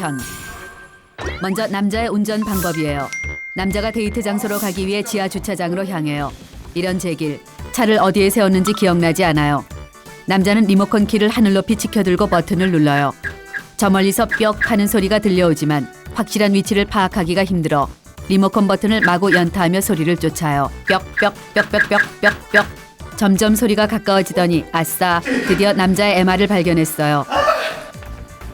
편. 먼저 남자의 운전 방법이에요. 남자가 데이트 장소로 가기 위해 지하 주차장으로 향해요. 이런 제길, 차를 어디에 세웠는지 기억나지 않아요. 남자는 리모컨 키를 하늘 높이 치켜들고 버튼을 눌러요. 저 멀리서 뿅 하는 소리가 들려오지만 확실한 위치를 파악하기가 힘들어 리모컨 버튼을 마구 연타하며 소리를 쫓아요. 뿅뿅뿅뿅뿅뿅뿅. 점점 소리가 가까워지더니 아싸, 드디어 남자의 MR을 발견했어요.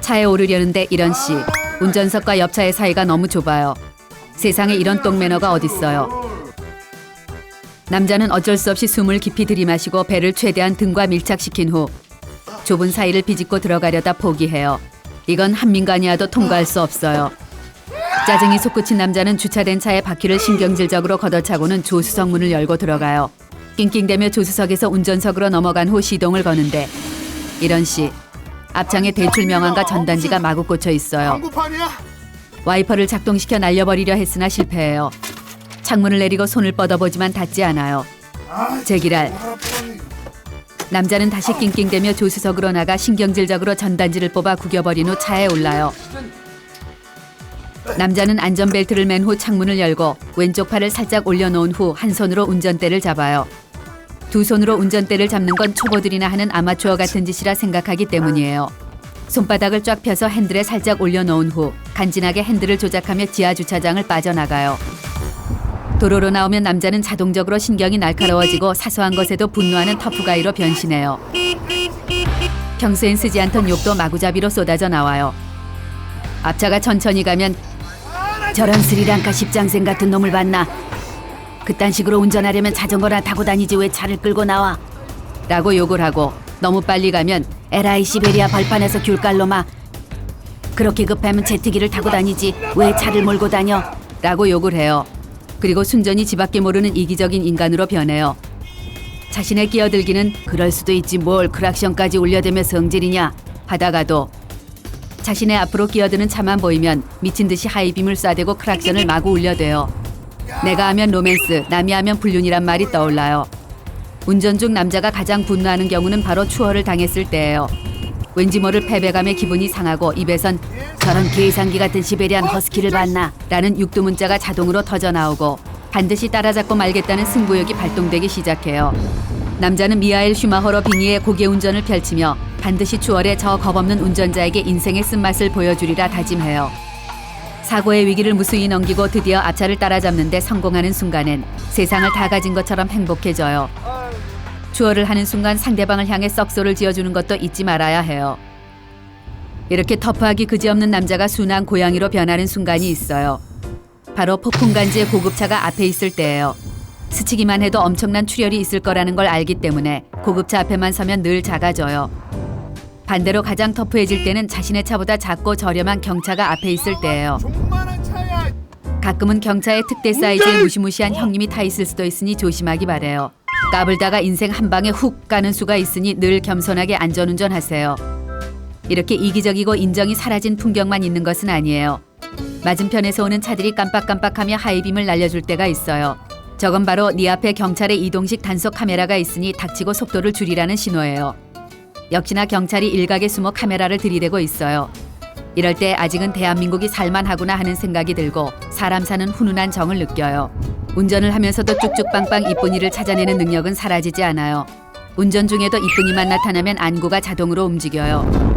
차에 오르려는데 이런 씨, 운전석과 옆차의 사이가 너무 좁아요. 세상에 이런 똥매너가 어딨어요. 남자는 어쩔 수 없이 숨을 깊이 들이마시고 배를 최대한 등과 밀착시킨 후 좁은 사이를 비집고 들어가려다 포기해요. 이건 한민간이와도 통과할 수 없어요. 짜증이 솟구친 남자는 주차된 차의 바퀴를 신경질적으로 걷어차고는 조수석 문을 열고 들어가요. 낑낑대며 조수석에서 운전석으로 넘어간 후 시동을 거는데 이런 씨, 앞창에 대출 명함과 전단지가 마구 꽂혀 있어요. 와이퍼를 작동시켜 날려버리려 했으나 실패해요. 창문을 내리고 손을 뻗어보지만 닿지 않아요. 제기랄. 남자는 다시 낑낑대며 조수석으로 나가 신경질적으로 전단지를 뽑아 구겨버린 후 차에 올라요. 남자는 안전벨트를 맨 후 창문을 열고 왼쪽 팔을 살짝 올려놓은 후 한 손으로 운전대를 잡아요. 두 손으로 운전대를 잡는 건 초보들이나 하는 아마추어 같은 짓이라 생각하기 때문이에요. 손바닥을 쫙 펴서 핸들에 살짝 올려놓은 후 간지나게 핸들을 조작하며 지하 주차장을 빠져나가요. 도로로 나오면 남자는 자동적으로 신경이 날카로워지고 사소한 것에도 분노하는 터프가이로 변신해요. 평소엔 쓰지 않던 욕도 마구잡이로 쏟아져 나와요. 앞차가 천천히 가면 저런 스리랑카 십장생 같은 놈을 봤나? 그딴 식으로 운전하려면 자전거나 타고 다니지 왜 차를 끌고 나와? 라고 욕을 하고 너무 빨리 가면 에라이 시베리아 벌판에서 귤깔로마 그렇게 급하면 제트기를 타고 다니지 왜 차를 몰고 다녀? 라고 욕을 해요. 그리고 순전히 지밖에 모르는 이기적인 인간으로 변해요. 자신의 끼어들기는 그럴 수도 있지 뭘 크락션까지 울려대며 성질이냐 하다가도 자신의 앞으로 끼어드는 차만 보이면 미친 듯이 하이빔을 쏴대고 크락션을 마구 울려대요. 내가 하면 로맨스, 남이 하면 불륜이란 말이 떠올라요. 운전 중 남자가 가장 분노하는 경우는 바로 추월을 당했을 때예요. 왠지 모를 패배감에 기분이 상하고 입에선 저런 계산기 같은 시베리안 허스키를 봤나? 라는 육두문자가 자동으로 터져나오고 반드시 따라잡고 말겠다는 승부욕이 발동되기 시작해요. 남자는 미하엘 슈마허러 빙의의 고개 운전을 펼치며 반드시 추월해 저 겁없는 운전자에게 인생의 쓴맛을 보여주리라 다짐해요. 사고의 위기를 무수히 넘기고 드디어 앞차를 따라잡는데 성공하는 순간엔 세상을 다 가진 것처럼 행복해져요. 추월을 하는 순간 상대방을 향해 썩소를 지어주는 것도 잊지 말아야 해요. 이렇게 터프하기 그지없는 남자가 순한 고양이로 변하는 순간이 있어요. 바로 폭풍간지의 고급차가 앞에 있을 때예요. 스치기만 해도 엄청난 출혈이 있을 거라는 걸 알기 때문에 고급차 앞에만 서면 늘 작아져요. 반대로 가장 터프해질 때는 자신의 차보다 작고 저렴한 경차가 앞에 있을 때예요. 가끔은 경차의 특대 사이즈의 무시무시한 형님이 타 있을 수도 있으니 조심하기 바래요. 까불다가 인생 한 방에 훅 가는 수가 있으니 늘 겸손하게 안전운전하세요. 이렇게 이기적이고 인정이 사라진 풍경만 있는 것은 아니에요. 맞은편에서 오는 차들이 깜빡깜빡하며 하이빔을 날려줄 때가 있어요. 저건 바로 네 앞에 경찰의 이동식 단속 카메라가 있으니 닥치고 속도를 줄이라는 신호예요. 역시나 경찰이 일각에 숨어 카메라를 들이대고 있어요. 이럴 때 아직은 대한민국이 살만하구나 하는 생각이 들고 사람 사는 훈훈한 정을 느껴요. 운전을 하면서도 쭉쭉빵빵 이쁜이를 찾아내는 능력은 사라지지 않아요. 운전 중에도 이쁜이만 나타나면 안구가 자동으로 움직여요.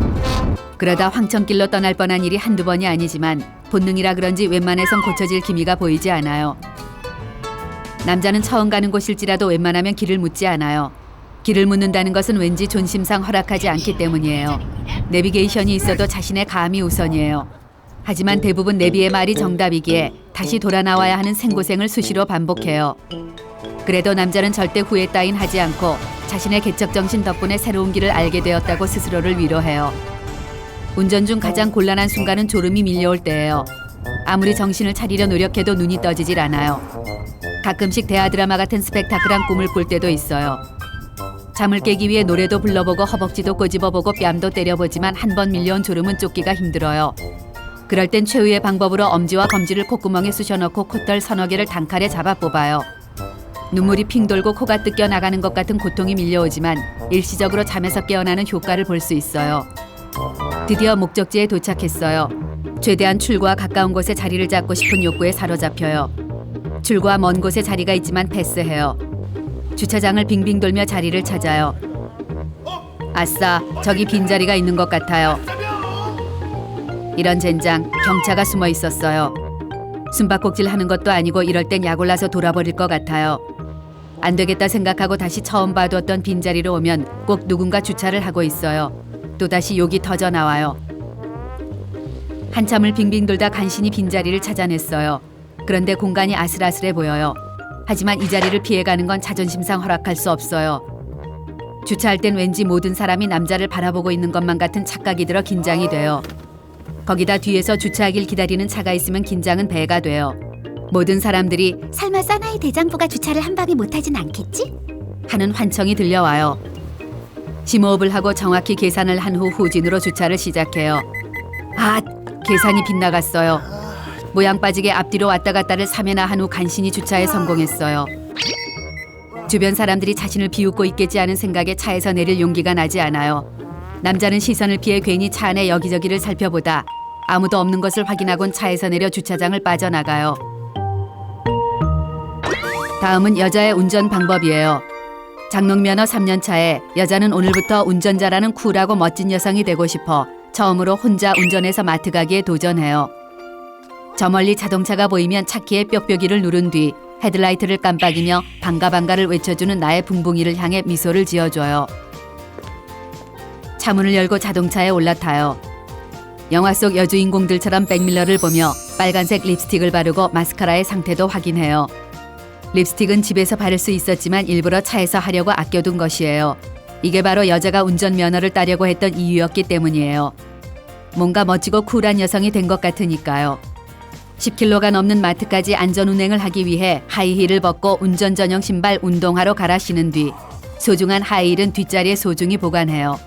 그러다 황천길로 떠날 뻔한 일이 한두 번이 아니지만 본능이라 그런지 웬만해선 고쳐질 기미가 보이지 않아요. 남자는 처음 가는 곳일지라도 웬만하면 길을 묻지 않아요. 길을 묻는다는 것은 왠지 존심상 허락하지 않기 때문이에요. 내비게이션이 있어도 자신의 감이 우선이에요. 하지만 대부분 내비의 말이 정답이기에 다시 돌아 나와야 하는 생고생을 수시로 반복해요. 그래도 남자는 절대 후회 따윈 하지 않고 자신의 개척정신 덕분에 새로운 길을 알게 되었다고 스스로를 위로해요. 운전 중 가장 곤란한 순간은 졸음이 밀려올 때예요. 아무리 정신을 차리려 노력해도 눈이 떠지질 않아요. 가끔씩 대하 드라마 같은 스펙타클한 꿈을 꿀 때도 있어요. 잠을 깨기 위해 노래도 불러보고 허벅지도 꼬집어보고 뺨도 때려보지만 한 번 밀려온 졸음은 쫓기가 힘들어요. 그럴 땐 최후의 방법으로 엄지와 검지를 콧구멍에 쑤셔넣고 콧털 서너 개를 단칼에 잡아 뽑아요. 눈물이 핑 돌고 코가 뜯겨 나가는 것 같은 고통이 밀려오지만 일시적으로 잠에서 깨어나는 효과를 볼 수 있어요. 드디어 목적지에 도착했어요. 최대한 출구와 가까운 곳에 자리를 잡고 싶은 욕구에 사로잡혀요. 출구와 먼 곳에 자리가 있지만 패스해요. 주차장을 빙빙 돌며 자리를 찾아요. 아싸, 저기 빈자리가 있는 것 같아요. 이런 젠장, 경차가 숨어 있었어요. 숨바꼭질 하는 것도 아니고 이럴 땐 약올라서 돌아버릴 것 같아요. 안 되겠다 생각하고 다시 처음 봐두었던 빈자리로 오면 꼭 누군가 주차를 하고 있어요. 또다시 욕이 터져 나와요. 한참을 빙빙 돌다 간신히 빈자리를 찾아냈어요. 그런데 공간이 아슬아슬해 보여요. 하지만 이 자리를 피해가는 건 자존심상 허락할 수 없어요. 주차할 땐 왠지 모든 사람이 남자를 바라보고 있는 것만 같은 착각이 들어 긴장이 돼요. 거기다 뒤에서 주차하길 기다리는 차가 있으면 긴장은 배가 돼요. 모든 사람들이 설마 사나이 대장부가 주차를 한 방에 못하진 않겠지? 하는 환청이 들려와요. 심호흡을 하고 정확히 계산을 한 후 후진으로 주차를 시작해요. 아, 계산이 빗나갔어요. 모양 빠지게 앞뒤로 왔다 갔다를 3회나 한 후 간신히 주차에 성공했어요. 주변 사람들이 자신을 비웃고 있겠지 하는 생각에 차에서 내릴 용기가 나지 않아요. 남자는 시선을 피해 괜히 차 안에 여기저기를 살펴보다 아무도 없는 것을 확인하곤 차에서 내려 주차장을 빠져나가요. 다음은 여자의 운전 방법이에요. 장롱면허 3년 차에 여자는 오늘부터 운전자라는 쿨하고 멋진 여성이 되고 싶어 처음으로 혼자 운전해서 마트 가기에 도전해요. 저 멀리 자동차가 보이면 차키의 뾱뾱이를 누른 뒤 헤드라이트를 깜빡이며 반가반가를 외쳐주는 나의 붕붕이를 향해 미소를 지어줘요. 차문을 열고 자동차에 올라타요. 영화 속 여주인공들처럼 백밀러를 보며 빨간색 립스틱을 바르고 마스카라의 상태도 확인해요. 립스틱은 집에서 바를 수 있었지만 일부러 차에서 하려고 아껴둔 것이에요. 이게 바로 여자가 운전면허를 따려고 했던 이유였기 때문이에요. 뭔가 멋지고 쿨한 여성이 된 것 같으니까요. 10km가 넘는 마트까지 안전운행을 하기 위해 하이힐을 벗고 운전 전용 신발 운동화로 갈아 신은 뒤 소중한 하이힐은 뒷자리에 소중히 보관해요.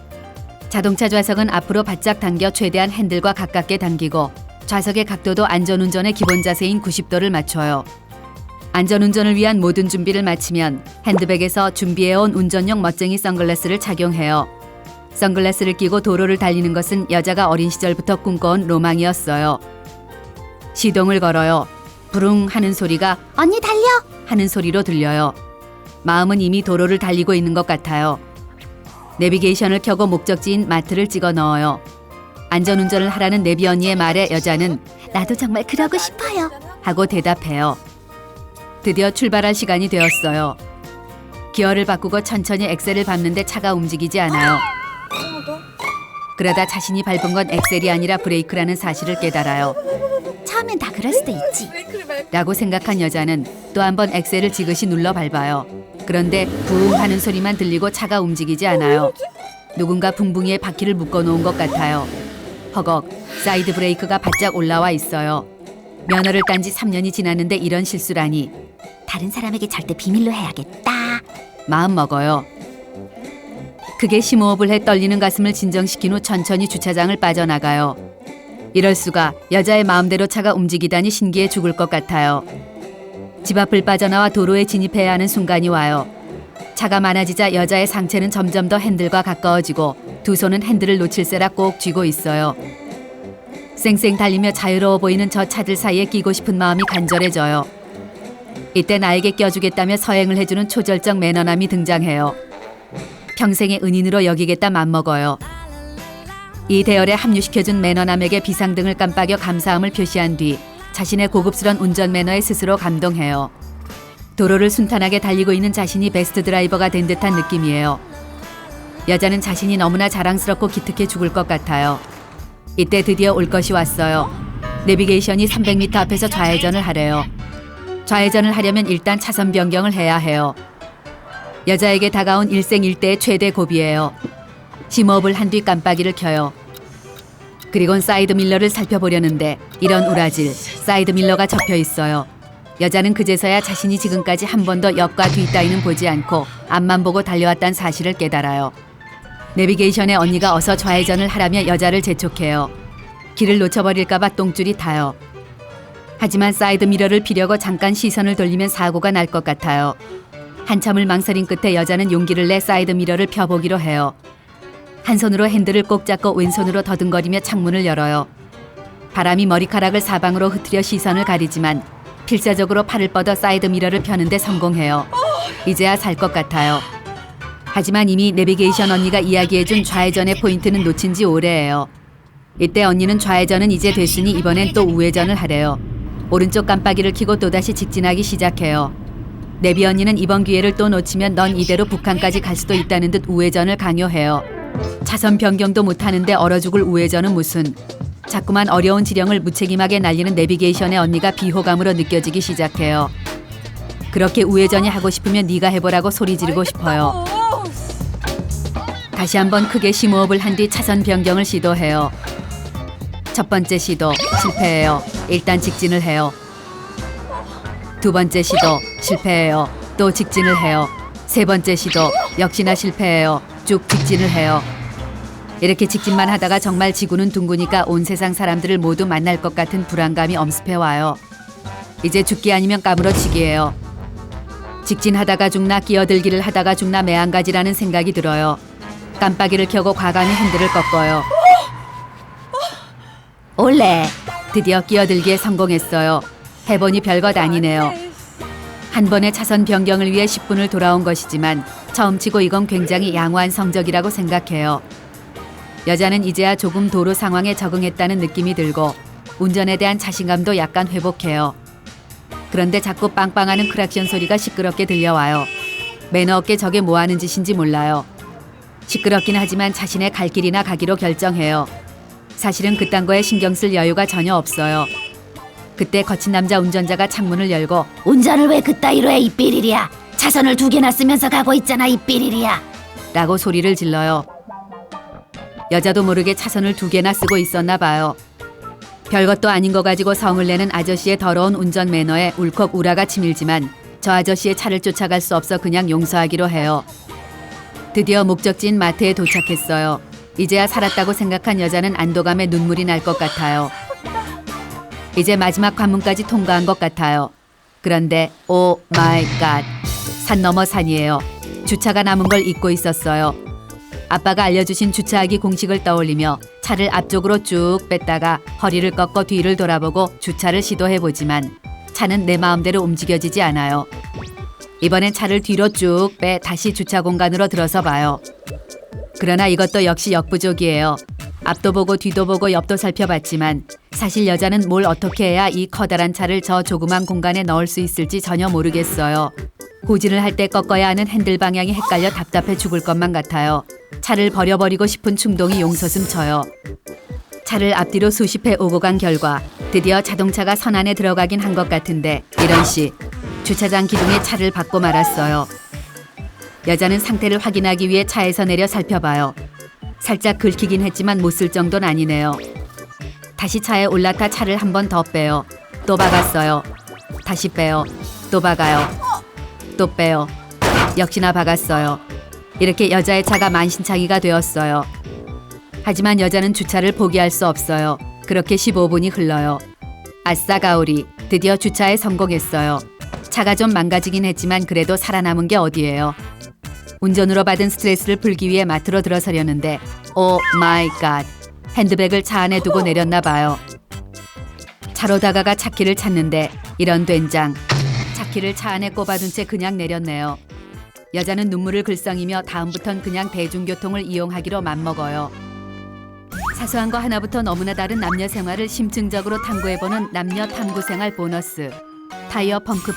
자동차 좌석은 앞으로 바짝 당겨 최대한 핸들과 가깝게 당기고 좌석의 각도도 안전운전의 기본 자세인 90도를 맞춰요. 안전운전을 위한 모든 준비를 마치면 핸드백에서 준비해온 운전용 멋쟁이 선글라스를 착용해요. 선글라스를 끼고 도로를 달리는 것은 여자가 어린 시절부터 꿈꿔온 로망이었어요. 시동을 걸어요. 부릉 하는 소리가 언니 달려! 하는 소리로 들려요. 마음은 이미 도로를 달리고 있는 것 같아요. 내비게이션을 켜고 목적지인 마트를 찍어 넣어요. 안전운전을 하라는 내비 언니의 말에 여자는 나도 정말 그러고 싶어요. 하고 대답해요. 드디어 출발할 시간이 되었어요. 기어를 바꾸고 천천히 엑셀을 밟는데 차가 움직이지 않아요. 그러다 자신이 밟은 건 엑셀이 아니라 브레이크라는 사실을 깨달아요. 처음엔 다 그럴 수도 있지. 라고 생각한 여자는 또 한 번 엑셀을 지그시 눌러 밟아요. 그런데 부웅 하는 소리만 들리고 차가 움직이지 않아요. 누군가 붕붕이에 바퀴를 묶어놓은 것 같아요. 허걱, 사이드 브레이크가 바짝 올라와 있어요. 면허를 딴 지 3년이 지났는데 이런 실수라니. 다른 사람에게 절대 비밀로 해야겠다. 마음 먹어요. 크게 심호흡을 해 떨리는 가슴을 진정시킨 후 천천히 주차장을 빠져나가요. 이럴 수가, 여자의 마음대로 차가 움직이다니 신기해 죽을 것 같아요. 집 앞을 빠져나와 도로에 진입해야 하는 순간이 와요. 차가 많아지자 여자의 상체는 점점 더 핸들과 가까워지고 두 손은 핸들을 놓칠세라 꼭 쥐고 있어요. 쌩쌩 달리며 자유로워 보이는 저 차들 사이에 끼고 싶은 마음이 간절해져요. 이때 나에게 껴주겠다며 서행을 해주는 초절정 매너남이 등장해요. 평생의 은인으로 여기겠다 맘먹어요. 이 대열에 합류시켜준 매너남에게 비상등을 깜빡여 감사함을 표시한 뒤 자신의 고급스런 운전 매너에 스스로 감동해요. 도로를 순탄하게 달리고 있는 자신이 베스트 드라이버가 된 듯한 느낌이에요. 여자는 자신이 너무나 자랑스럽고 기특해 죽을 것 같아요. 이때 드디어 올 것이 왔어요. 내비게이션이 300m 앞에서 좌회전을 하래요. 좌회전을 하려면 일단 차선 변경을 해야 해요. 여자에게 다가온 일생일대의 최대 고비예요. 심호흡을 한 뒤 깜빡이를 켜요. 그리곤 사이드 밀러를 살펴보려는데 이런 우라질, 사이드 밀러가 접혀 있어요. 여자는 그제서야 자신이 지금까지 한 번도 옆과 뒤 따위는 보지 않고 앞만 보고 달려왔다는 사실을 깨달아요. 내비게이션에 언니가 어서 좌회전을 하라며 여자를 재촉해요. 길을 놓쳐버릴까봐 똥줄이 타요. 하지만 사이드 미러를 피려고 잠깐 시선을 돌리면 사고가 날 것 같아요. 한참을 망설인 끝에 여자는 용기를 내 사이드 미러를 펴보기로 해요. 한 손으로 핸들을 꼭 잡고 왼손으로 더듬거리며 창문을 열어요. 바람이 머리카락을 사방으로 흐트려 시선을 가리지만 필사적으로 팔을 뻗어 사이드미러를 펴는데 성공해요. 이제야 살 것 같아요. 하지만 이미 내비게이션 언니가 이야기해준 좌회전의 포인트는 놓친 지 오래예요. 이때 언니는 좌회전은 이제 됐으니 이번엔 또 우회전을 하래요. 오른쪽 깜빡이를 켜고 또다시 직진하기 시작해요. 내비 언니는 이번 기회를 또 놓치면 넌 이대로 북한까지 갈 수도 있다는 듯 우회전을 강요해요. 차선 변경도 못하는데 얼어 죽을 우회전은 무슨. 자꾸만 어려운 지령을 무책임하게 날리는 내비게이션의 언니가 비호감으로 느껴지기 시작해요. 그렇게 우회전이 하고 싶으면 네가 해보라고 소리 지르고 싶어요. 다시 한번 크게 심호흡을 한 뒤 차선 변경을 시도해요. 첫 번째 시도 실패해요. 일단 직진을 해요. 두 번째 시도 실패해요. 또 직진을 해요. 세 번째 시도 역시나 실패해요. 쭉 직진을 해요. 이렇게 직진만 하다가 정말 지구는 둥그니까 온 세상 사람들을 모두 만날 것 같은 불안감이 엄습해와요. 이제 죽기 아니면 까무러치기예요. 직진하다가 죽나 끼어들기를 하다가 죽나 매한가지라는 생각이 들어요. 깜빡이를 켜고 과감히 핸들을 꺾어요. 올레! 드디어 끼어들기에 성공했어요. 해보니 별것 아니네요. 한 번의 차선 변경을 위해 10분을 돌아온 것이지만 처음 치고 이건 굉장히 양호한 성적이라고 생각해요. 여자는 이제야 조금 도로 상황에 적응했다는 느낌이 들고 운전에 대한 자신감도 약간 회복해요. 그런데 자꾸 빵빵하는 크락션 소리가 시끄럽게 들려와요. 매너 없게 저게 뭐하는 짓인지 몰라요. 시끄럽긴 하지만 자신의 갈 길이나 가기로 결정해요. 사실은 그딴 거에 신경 쓸 여유가 전혀 없어요. 그때 거친 남자 운전자가 창문을 열고 운전을 왜 그따위로 해, 이 삐리리야. 차선을 2개나 쓰면서 가고 있잖아, 이 삐리리야. 라고 소리를 질러요. 여자도 모르게 차선을 2개나 쓰고 있었나 봐요. 별것도 아닌 거 가지고 성을 내는 아저씨의 더러운 운전 매너에 울컥 우라가 치밀지만 저 아저씨의 차를 쫓아갈 수 없어 그냥 용서하기로 해요. 드디어 목적지인 마트에 도착했어요. 이제야 살았다고 생각한 여자는 안도감에 눈물이 날 것 같아요. 이제 마지막 관문까지 통과한 것 같아요. 그런데 오 마이 갓, 산 넘어 산이에요. 주차가 남은 걸 잊고 있었어요. 아빠가 알려주신 주차하기 공식을 떠올리며 차를 앞쪽으로 쭉 뺐다가 허리를 꺾어 뒤를 돌아보고 주차를 시도해보지만 차는 내 마음대로 움직여지지 않아요. 이번엔 차를 뒤로 쭉 빼 다시 주차 공간으로 들어서 봐요. 그러나 이것도 역시 역부족이에요. 앞도 보고 뒤도 보고 옆도 살펴봤지만 사실 여자는 뭘 어떻게 해야 이 커다란 차를 저 조그만 공간에 넣을 수 있을지 전혀 모르겠어요. 후진을 할 때 꺾어야 하는 핸들 방향이 헷갈려 답답해 죽을 것만 같아요. 차를 버려버리고 싶은 충동이 용솟음쳐요. 차를 앞뒤로 수십 회 오고 간 결과 드디어 자동차가 선 안에 들어가긴 한 것 같은데 이런 씨, 주차장 기둥에 차를 박고 말았어요. 여자는 상태를 확인하기 위해 차에서 내려 살펴봐요. 살짝 긁히긴 했지만 못 쓸 정도는 아니네요. 다시 차에 올라타 차를 한 번 더 빼요. 또 박았어요. 다시 빼요. 또 박아요. 또 빼요. 역시나 박았어요. 이렇게 여자의 차가 만신창이가 되었어요. 하지만 여자는 주차를 포기할 수 없어요. 그렇게 15분이 흘러요. 아싸 가오리, 드디어 주차에 성공했어요. 차가 좀 망가지긴 했지만 그래도 살아남은 게 어디예요. 운전으로 받은 스트레스를 풀기 위해 마트로 들어서려는데 오 마이 갓, 핸드백을 차 안에 두고 내렸나 봐요. 차로 다가가 차키를 찾는데 이런 된장, 차키를 차 안에 꼽아둔 채 그냥 내렸네요. 여자는 눈물을 글썽이며 다음부턴 그냥 대중교통을 이용하기로 맘먹어요. 사소한 거 하나부터 너무나 다른 남녀 생활을 심층적으로 탐구해보는 남녀 탐구생활 보너스 타이어 펑크